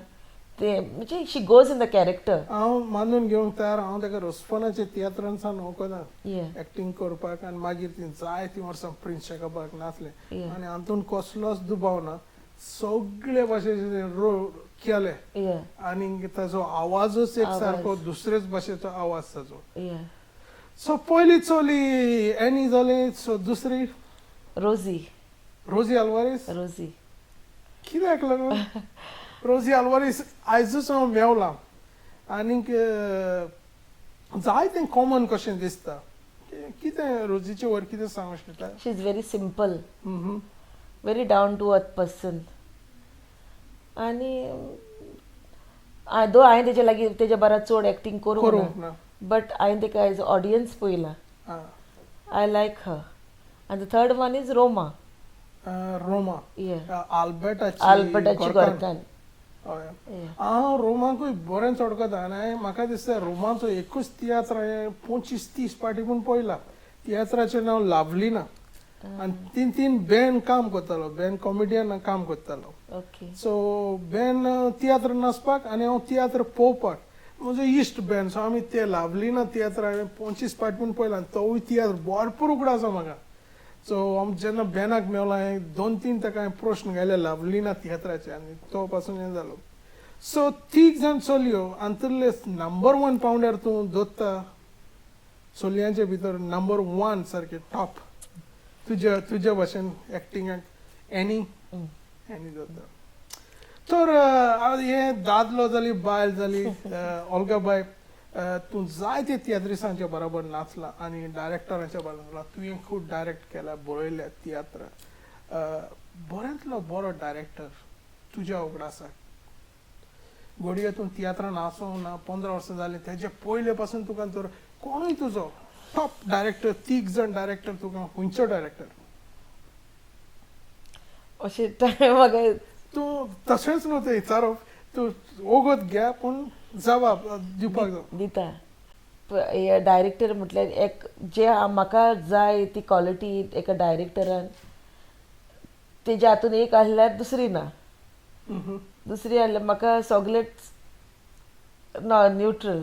ते म्हणजे शी गोज इन द कॅरेक्टर. हांव मानून घेवंक तयार हांव ताका रोस्पोनाच्या तियात्रान सावन वळखना Yeah. एक्टींग करपाक आनी मागीर ती जायतीं वर्सां प्रिन्स शेकाबाक नाचलें Yeah. आनी हातूंत कसलोच दुबाव ना सगळे भाशेचे रोल केले Yeah. आनी ताजो आवाजूच एक आवाज. सारको दुसरेच भाशेचो आवाज ताजो. Yeah. सो पयली चली एनी जाली सो दुसरी रोजी रोजी आल्वारीस रोजी कित्याक लागून रोजी आल्वारीस आयजूच हांव मेवलां आनीक जायतें कॉमन कशें दिसता कितें रोजीचे वर कितें सांगूं शकता. She is very simple Mhm. Very down to earth person. आनी हांवें तेजे लागीं तेजे बारा चड एक्टींग करूंक करूंक ना. ना बट हांवें तेका एज ऑडियन्स पयलां. आं. आय लायक हर. आनी द थर्ड वन इज रोमा. रोमा आल्बर्टाची आल्बर्टाची गोरकान. गोरकान. हय Yeah. हांव रोमाकूय बरेंच वळखता आनी म्हाका दिसता रोमाचो एकूच तियात्र हांवें 25-30 पाटी पूण पळयला. तियात्राचें नांव लावलिना आनी तीन बेन काम करतालो बेन कॉमेडियन काम करतालो. ओके. सो बेन तियात्र नाचपाक आनी हांव तियात्र पळोवपाक म्हजो इश्ट बेन सो आमी ते लावलिना तियात्र हांवें 25 पाटी पूण पळयला आनी तोवूय तियात्र भरपूर उगडो आसा म्हाका. सो हांव जेन्ना बेनाक मेवलो हांवें 2-3 ताका हांवें प्रश्न घाले लावलिना तियात्राचे आनी तो पासून हें जालो. सो तीग जाण चलयो आंतरले नंबर 1 पावंड्यार तूं दोत्ता चलयांचे भितर नंबर 1 सारके टॉप तुज्या भाशेन एक्टिंगाक एनी दोत्ता. तर हें दादलो जाली बायल जाली ऑल्गा बाय तूं जायते तियात्रिसांच्या बरोबर नाचला आनी डायरेक्टरांच्या बरोबर तुवें खूब डायरेक्ट केला बरयल्या तियात्र. बऱ्यांतलो बरो डायरेक्टर तुज्या उगडा आसा घडये तूं तियात्रान नाचोंक ना 15 वर्सां जालीं तेजे पयले पासून तुका तर कोणूय तुजो टॉप डायरेक्टर तीग जाण डायरेक्टर तुका खंयचो डायरेक्टर अशें म्हाका तूं तशेंच न्हू तें विचारप तूं ओगत घे पूण जबाब दिवपाक जाय. दिता डायरेक्टर म्हटल्यार एक जे म्हाका जाय ती क्वॉलिटी एका डायरेक्टरान तेजे हातून एक आहल्यार दुसरी ना. दुसरी आहल्यार म्हाका सगळेच न्यूट्रल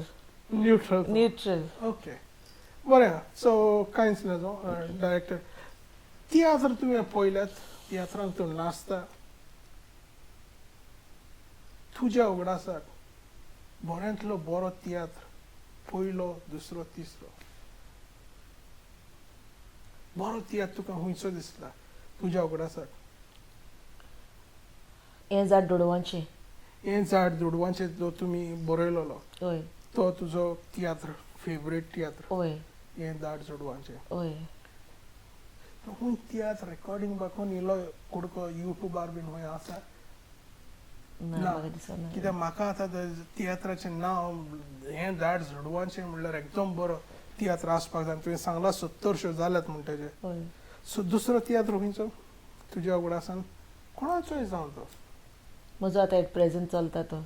न्यूट्रल न्यूट्रल. ओके बरें सो कांयच नजो डायरेक्टर तियात्र तुवें पळयल्यात तियात्रांत तूं नाचता तुज्या उगडासाक बऱ्यांतलो बरो तियात्र पयलो दुसरो तिसरो बरो तियात्र तुका खंयचो दिसला तुज्या उगडासाक हें झाड दोडवांचें. हें झाड दुडवांचें जो तुमी बरयलोलो हय तो तुजो तियात्र फेवरेट तियात्र हय हें झाड चोडवांचें हय. खूंय तियात्र रेकॉर्डिंग बाकोन इलो कुडको युट्यूबार बीन खंय आसा ना ना. म्हाका दिसना. कित्याक म्हाका आतां तियात्राचें नांव हें झाड झोडवांचें म्हणल्यार एकदम बरो तियात्र आसपाक जाय तुवें सांगला 70 जाल्यात म्हण तेजे हय. सो दुसरो तियात्र खंयचो तुज्या उगडासान कोणाचोय जावं तो म्हजो आतां एट प्रेझेंट चलता तो.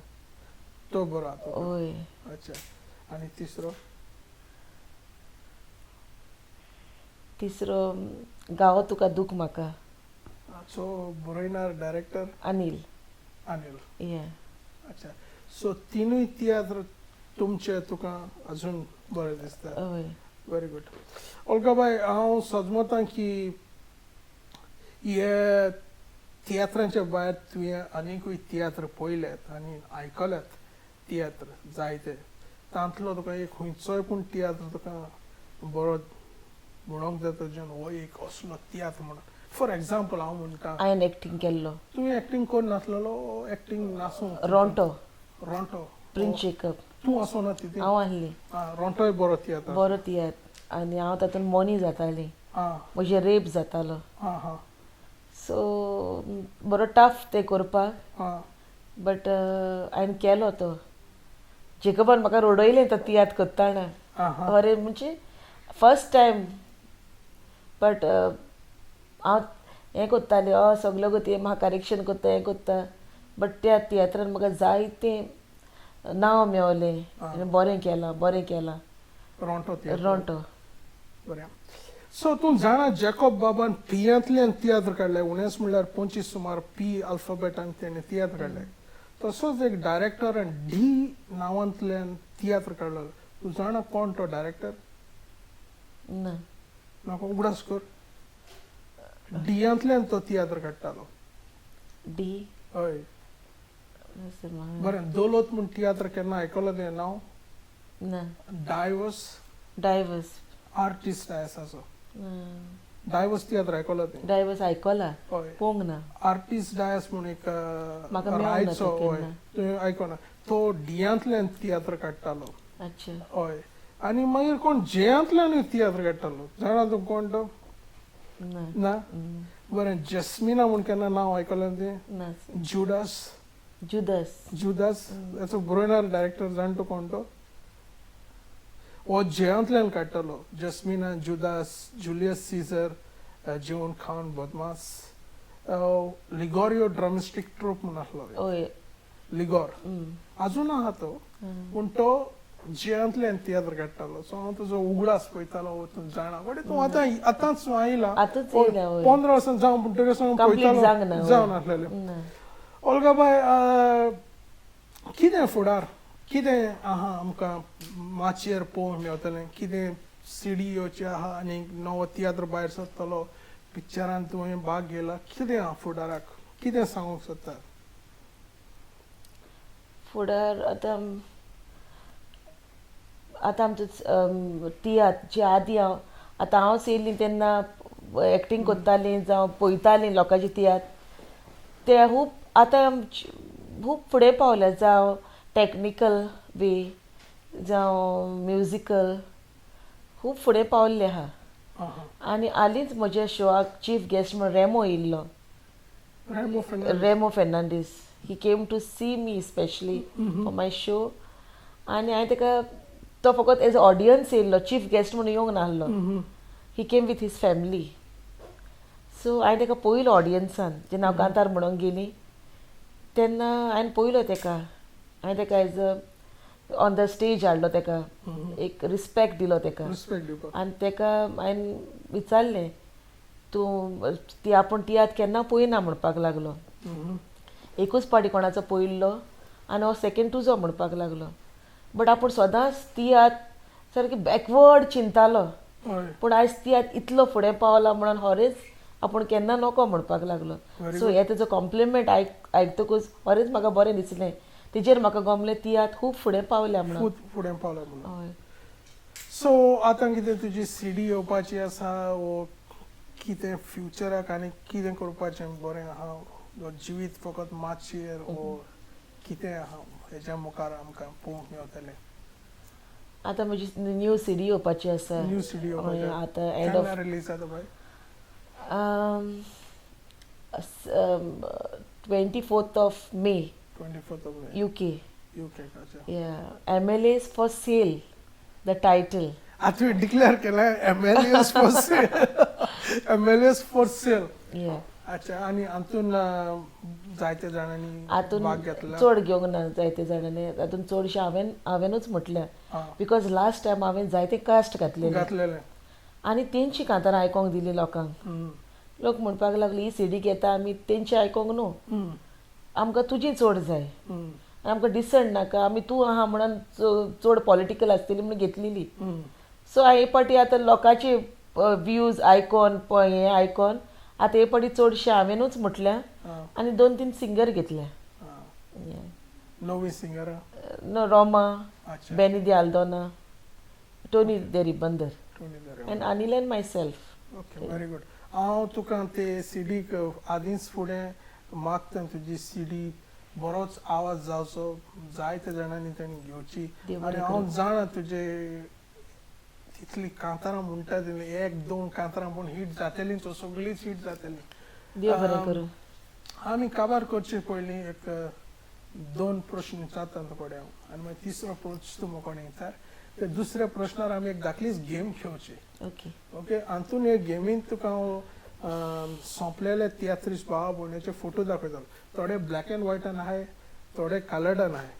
तो बरो आहा तो हय. अच्छा आनी तिसरो तिसरो गांव तुका दूख म्हाका. सो बरयणार डायरेक्टर अनिल. अनिल या. अच्छा सो तिनूय तियात्र तुमचे तुका अजून बरें दिसता हय. व्हेरी गुड ओल्का बाय हांव सजमतां की हे तियात्रांच्या भायर तुवें आनिकूय तियात्र पळयल्यात आनी आयकल्यात तियात्र जायते तांतलो तुका एक खंयचोय पूण तियात्र तुका बरो म्हणूंक जाता जेन हो एक असलो तियात्र म्हणून फॉर एग्जाम्पल हांव म्हणटा हांवें एक्टींग केल्लो. तुवें एक्टींग कोन्न नासलेलो एक्टींग नासूंक रोंटो. रोंटो प्रिन्स जेकब. तूं आसोना तितून हांव आहली. रोंटोय बरो तियात्र बरो तियात्र आनी हांव तातूंत मोनी जाताली. आं म्हजे रेप जातालो. हां हां सो बरो टफ ते करपाक. हां बट हांवें केलो तो. जेकबान म्हाका रडयलें तो तियात्र करतना. हां हां अरे म्हणजे फर्स्ट टायम बट हांव हें कोत्तालें सगळो गो ते म्हाका करेक्शन कोत्ता हें कोत्ता बट त्या तियात्रान म्हाका जायतें नांव मेवलें आनी बरें केलां रोंटो तियात्र रोंटो. बरें सो तूं जाणा जॅकॉब बाबान पियांतल्यान तियात्र काडले उणेंच म्हणल्यार 25 सुमार पी अल्फाबेटान तेणें तियात्र काडले तसोच एक डायरेक्टरान डी नांवांतल्यान तियात्र काडलो तूं जाणा कोण तो डायरेक्टर ना. म्हाका उगडास कर डियांतल्यान तो तियात्र काडटालो डी. हय ना. बरें दोलोत म्हूण तियात्र केन्ना आयकलो तें नांव डायवर्स डायवर्स. आर्टिस्ट आसाचो डायवर्स तियात्र आयकलो तें डायवर्स आयकला हय पोंग ना. आर्टिस्ट डायस म्हणून एक म्हाका मेळोंक ना रायचो तो हय केन्ना. तुवें आयकोना तो डियांतल्यान तियात्र काडटालो अच्छा. हय आनी मागीर कोण जेयांतल्यानूय तियात्र काडटालो जाणा तूं कोण तो ना. ना बरें जस्मिना म्हूण केन्ना नांव आयकलें तें ना. जुडास जुदस. जुदास ताचो बरोयणार डायरेक्टर जाण तूं कोण तो हो जेयांतल्यान काडटालो जस्मिना जुदास जुलियस सीझर जेवन खावन बदमास लिगोरियो ड्रमस्टीक ट्रूप म्हूण आसलो हय. लिगोर अजून आहा तो पूण तो जेयांतल्यान तियात्र काडटालो सो हांव तुजो उगडास पळयतालो तूं जाणा बट तूं आतांच आयला आतांच येयला, हय. 15 वर्सां जावं म्हणटकच हांव Complete जावंक ना, पळयतालो हय. जावन आसलेलें ना. ओल्गा बाय कितें फुडार कितें आहा आमकां माचयेर पळोवंक मेवतलें कितें सिडीओचे आहा आनी नवो तियात्र भायर सरतलो पिक्चरान तुवें भाग घेयला कितें आहा फुडाराक कितें सांगूंक सोदता फुडार आतां आमचो तियात्र जे आदीं हांव येयलीं तेन्ना एक्टींग कोत्तालीं जावं पळयतालीं लोकांची तियात्र ते खूब आतां खूब फुडें पावल्या जावं टॅक्निकल वे जावं म्युजिकल खूब फुडें पावल्ले आहा आनी हालींच म्हज्या शोआक चीफ गेस्ट म्हण रेमो येयल्लो Remo Fernandes he came to see me specially for my show आनी हांवें ताका तो फकत एज अ ऑडियन्स येयल्लो चीफ गेस्ट म्हणून येवंक नासलो he came with his family so हांवें ताका पळयलो ऑडियन्सान जेन्ना हांव कांतार म्हणूंक गेली तेन्ना हांवें पळयलो ताका हांवें ताका as a on the stage हाडलो ताका एक रिस्पेक्ट दिलो ताका आनी ताका हांवें विचारलें तूं ती आपूण तियात्र केन्ना पळयना म्हणपाक लागलो एकूच पाटी कोणाचो पळयल्लो आनी हो सेकेंड तुजो म्हणपाक लागलो बट आपूण सदांच तियात सारकी बॅकवर्ड चिंतालो हय पूण आयज तियात इतलो फुडें पावला म्हणून होरेच आपूण केन्ना नोको म्हणपाक लागलो सो हे तेजो कॉम्प्लिमेंट आयकतकूच होरेच म्हाका बरें दिसलें तेजेर म्हाका गमलें तियात खूब फुडें पावल्या म्हणून फुडें पावला म्हणून हय सो आतां कितें तुजी सीडी येवपाची आसा वो कितें फ्युचराक आनी कितें करपाचें बरें आहा वो जिवीत फकत माचयेर वो कितें आहा हेच्या मुखार आमकां पळोवंक मेळटलें आतां म्हजी न्यू सीडी येवपाची आसा न्यू सीडी हय, आतां एंड ऑफ रिलीज जाता by 24th of May 24th of May UK UK काच्या yeah MLAs for sale the title आता तुवें डिक्लेअर केला MLAs for sale MLAs for sale yeah अच्छा आनी हातून जायते जाणांनी हातून भाग घेतला चड घेवंक ना जायते जाणांनी हातून चडशें हांवेनूच म्हटलें हां बिकॉज लास्ट टायम हांवें जायते कास्ट घातलेले घातलेलें आनी तेंची कांतारां आयकोंक दिली लोकांक लोक म्हणपाक लागले ही सीडी घेता आमी तेंची आयकोंक न्हू आमकां तुजी चड जाय आनी आमकां डिसंट नाका आमी तूं आहा म्हणून चड पॉलिटिकल आसतली म्हणून घेतलेली सो हे पाटी आतां लोकांचे व्ह्यूज आयकोन हें आयकोन आतां हे पाटी चडशें हांवेनूच म्हटल्या आनी 2-3 सिंगर घेतल्या नवी सिंगर नो रोमा अच्छा बेनी दी आल्दोना टोनी देरी बंदर टोनी दर्या एंड अनिल एंड माय सेल्फ ओके व्हेरी गुड हांव तुका ते सीडीक आदींच फुडें मागता तुजी सीडी बरोच आवाज जावचो जायते जाणांनी ताणी घेवची देव आनी बरें हांव जाणा तुजे तितली कांतारां म्हणटा ती 1-2 कांतारां पूण हिट जातलीं तो सगळींच हिट जातलीं देव बरें करूं आमी काबार करचे पयलीं एक 2 प्रश्न विचारता तुकोडे हांव आनी मागीर तिसरो प्रश्न तूं म्हाका विचार ते दुसऱ्या प्रश्नार आमी एक धाकलीच गेम खेळची ओके ओके हातून एक गेमीन तुका हांव सोंपलेले तियात्रीस भावा भयणीचे फोटो दाखयतलो थोडे ब्लॅक एंड व्हायटान आहाय थोडे कलर्डान आहाय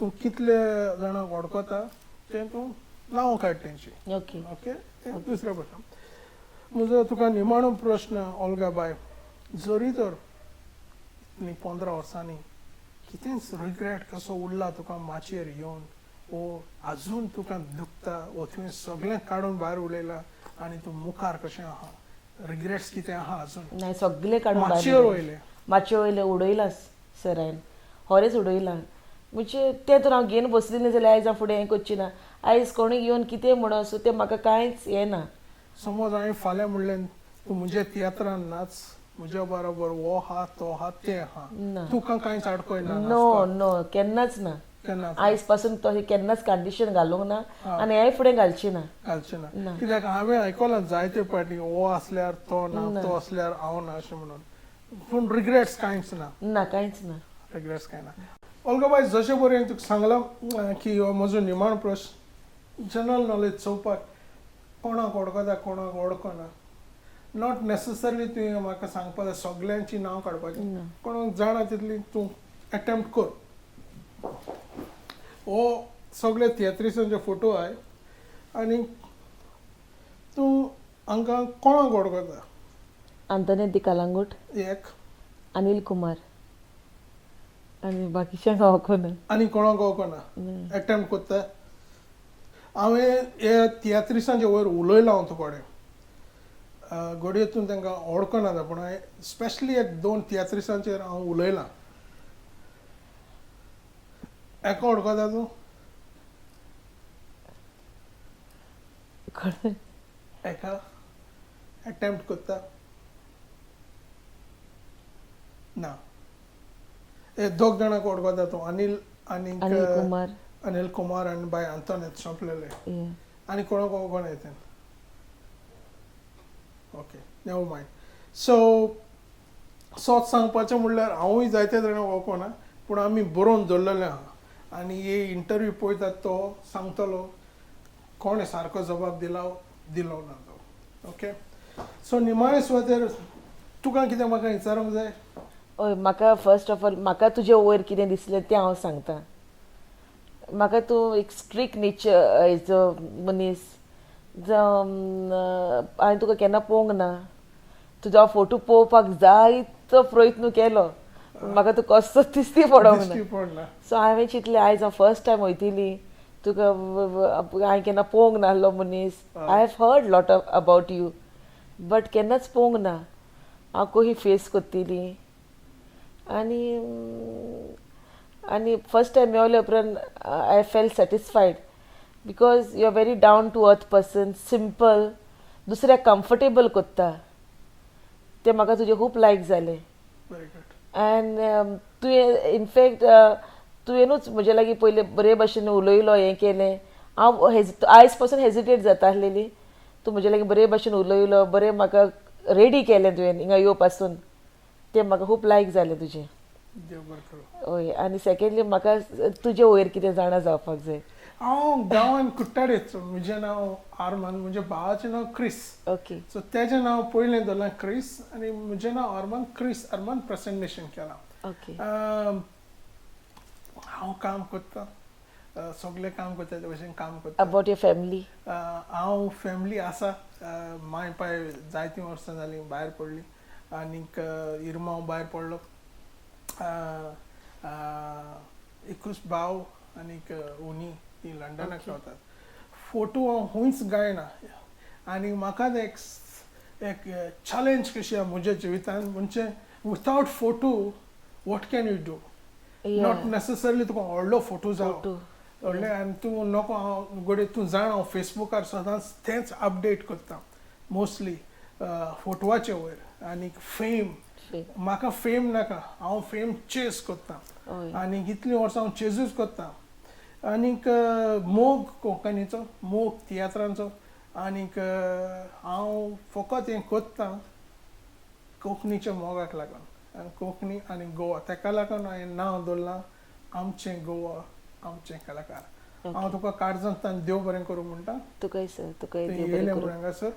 तूं कितले जाणांक वळखता ते तूं नांव काड तेंची ओके ओके दुसरो प्रश्न म्हजो तुका निमाणो प्रश्न ओल्गा बाय जरी तर 15 वर्सांनी कितेंच रिग्रेट कसो उरला तुका माचयेर येवन वो अजून तुका दुखता वो तुवें सगळें काडून भायर उडयलां आनी तूं मुखार कशें आहा रिग्रेट्स कितें आहा अजून नाय सगळे काडून माचयेर वयले माचये वयले उडयलां सरायन होरेच उडयलां म्हणजे तें तर हांव घेवन बसली न्ही जाल्यार आयज हांव फुडें हें करची ना आयज कोणूय येवन कितें म्हणो सो तें म्हाका कांयच हें ना समज हांवें फाल्यां म्हणलें तूं म्हज्या तियात्रान नाच म्हज्या बरोबर वो आहा तो आहा तें आहा ना तुका कांयच आडकोयना नो नो केन्नाच ना केन्ना आयज पासून तो केन्नाच कंडिशन घालूंक ना आनी हांवें फुडें घालची ना घालचें ना ना. कित्याक हांवें आयकलां जायते फावटी हो आसल्यार तो ना तो आसल्यार हांव ना अशें म्हणून पूण रिग्रेट्स कांयच ना ना कांयच ना रिग्रेट्स कांय ना ओल्गाबाई जशें बरें तुका सांगलां की हो म्हजो निमाण प्रश्न जनरल नॉलेज चोवपाक कोणाक वळखता कोणाक वळखना नॉट नेसेसरली तुवें म्हाका सांगपा जाय सगळ्यांची नांव काडपाचीं कोणाक जाणा तितली तूं एटेम्प्ट कर हो सगळे तियात्रिसांचे फोटो आय आनी तूं हांकां कोणाक वळखता आंतोनी दी कालांगूट एक अनिल कुमार आनी बाकीच्यांक वळखना आनी कोणाक वळखना एटेम्प्ट करता हांवें हे तियात्रिसांचे वयर उलयलां हांव तुकोडे घडयेतून तांकां वळखना पूण हांवें स्पेशली एक 2 तियात्रिसांचेर हांव उलयलां एका वळखता तूं एका एटेम्प्ट करता ना हे 2 जाणांक वळखता तूं अनिल आनी अनिल कुमार अनिल कुमार आनी बाय आंतोनेत सोंपलेले yeah. आनी कोणाक वळखना येते ओके नेवर मायंड सो सोच सांगपाचें म्हणल्यार हांवूय जायते जाणां वळखना पूण आमी बरोवन दवरलेलें आहा आनी हे इंटरव्यू पळयतात तो सांगतलो कोणें सारको जबाब दिलो ना तो ओके सो निमाणे सुवातेर तुका कितें म्हाका विचारूंक जाय हय म्हाका फर्स्ट ऑफ ऑल म्हाका तुजे वयर कितें दिसलें तें हांव सांगतां म्हाका तूं एक स्ट्रिक्ट नेचर हेजो मनीस हांवें तुका केन्ना पळोवंक ना तुजो फोटो पळोवपाक जायतो प्रयत्न केलो म्हाका तूं कसोच दिसती पडोंक ना दिश्टी पडना सो हांवें चिंतलें आयज हांव फर्स्ट टायम वयतली तुका हांवें केन्ना पळोवंक नाहलो मनीस. I have heard lot about you but केन्नाच पळोवंक ना. हांव कशी फेस करतली आनी फर्स्ट टायम मेवले उपरांत I feel satisfied because you are very down to earth person, simple, दुसऱ्याक कम्फर्टेबल कोत्ता. तें म्हाका तुजें खूब लायक जालें. Very good. एंड तुवें इनफॅक्ट तुवेंनूच म्हजे लागीं पयले बरे भशेन उलयलो हें केलें. हांव आयज पासून हेजिटेट जाता आसलेली. तूं म्हजे लागीं बरे भशेन उलयलो, बरें म्हाका रेडी केलें तुवें हिंगा येवपासून. तें म्हाका खूब लायक जालें तुजें. देव बरें करूं. हय. आनी सेकेंडली म्हाका तुजे वयर कितें जाणा जावपाक जाय. हांव गांवांत कुट्टाडेचो. म्हजें नांव आर्मान, म्हज्या भावाचें नांव क्रिस. ओके. सो तेजें नांव पयलें दवरलां क्रिस आनी म्हजें नांव आर्मान. क्रिस आर्मान प्रेजेंटेशन केलां. ओके. हांव काम करतां, सगळें काम करता ते भशेन काम करता. About your family. हांव फॅमिली आसा. माय पाय जायतीं वर्सां जालीं भायर पडलीं. आनीक इरमांव भायर पडलो. एकूच भाव आनीक उनी ती लंडनाक रावतात. फोटो हांव खंयच गायना. आनी म्हाका एक चॅलेंज कशी आहा म्हज्या जिवितांत, म्हणजे without photo what can you do. Not necessarily तुका व्हडलो फोटो जावो व्हडले. आनी तूं नको हांव गोडे तूं जाण हांव फेसबुकार सदांच तेंच अपडेट करता मोस्टली फोटवाचे वयर. आनीक फेम, म्हाका फेम नाका. हांव फेम चेस करता. आनीक इतलीं वर्सां हांव चेजूच करता. आनीक मोग कोंकणीचो, मोग तियात्रांचो. आनीक हांव फकत हें कोत्तां कोंकणीच्या मोगाक लागून. आनी कोंकणी आनी गोवा ताका लागून हांवें नांव दवरलां आमचें गोवा आमचें कलाकार. हांव तुका काळजांतल्यान देव बरें करूं म्हणटा. तुकाय सर, तुकाय देव येयलें बरें म्हणून करूं. हांगासर.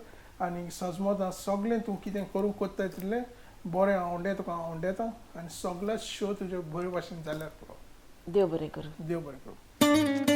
आनी सजमोत सगळें तूं कितें करूंक कोत्ता तितलें बरें आवडे तुका आवडेता. आनी सगळेच शो तुजे बरे भाशेन जाल्यार पुरो. देव बरें करूं. देव बरें करूं.